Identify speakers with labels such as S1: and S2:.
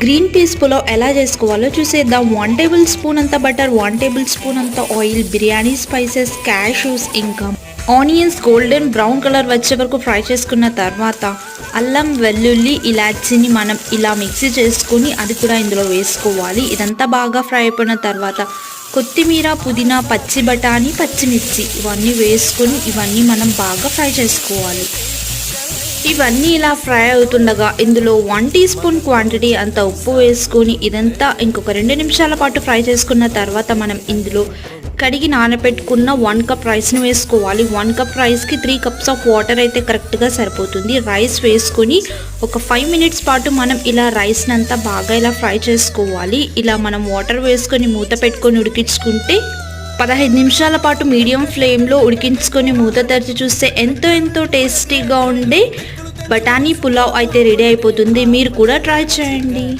S1: Green peas pulao ఎలా చేసుకోవాలో చూసేద్దాం. 1 టేబుల్ స్పూన్ అంత బటర్, 1 టేబుల్ స్పూన్ అంత ఆయిల్, బిర్యానీ స్పైసెస్, క్యాష్యూస్, ఇంకా ఆనియన్స్ గోల్డెన్ బ్రౌన్ కలర్ వచ్చే వరకు ఫ్రై చేసుకున్న తర్వాత అల్లం, వెల్లుల్లి, ఇలాచీని మనం ఇలా మిక్సీ చేసుకొని అది కూడా ఇందులో వేసుకోవాలి. ఇదంతా బాగా ఫ్రై అయిపోయిన తర్వాత కొత్తిమీర, పుదీనా, పచ్చి బఠానీ, పచ్చిమిర్చి ఇవన్నీ వేసుకొని ఇవన్నీ మనం బాగా ఫ్రై చేసుకోవాలి. ఇవన్నీ ఇలా ఫ్రై అవుతుండగా ఇందులో 1 టీ స్పూన్ క్వాంటిటీ అంత ఉప్పు వేసుకొని ఇదంతా ఇంకొక 2 నిమిషాల పాటు ఫ్రై చేసుకున్న తర్వాత మనం ఇందులో కడిగి నానబెట్టుకున్న 1 కప్ రైస్ని వేసుకోవాలి. 1 కప్ రైస్కి 3 కప్స్ ఆఫ్ వాటర్ అయితే కరెక్ట్గా సరిపోతుంది. రైస్ వేసుకొని ఒక 5 మినిట్స్ పాటు మనం ఇలా రైస్ని అంతా బాగా ఇలా ఫ్రై చేసుకోవాలి. ఇలా మనం వాటర్ వేసుకొని మూత పెట్టుకొని ఉడికించుకుంటే 15 నిమిషాల పాటు మీడియం ఫ్లేమ్లో ఉడికించుకొని మూత తెరిచి చూస్తే ఎంతో టేస్టీగా ఉండే బఠానీ పులావ్ అయితే రెడీ అయిపోతుంది. మీరు కూడా ట్రై చేయండి.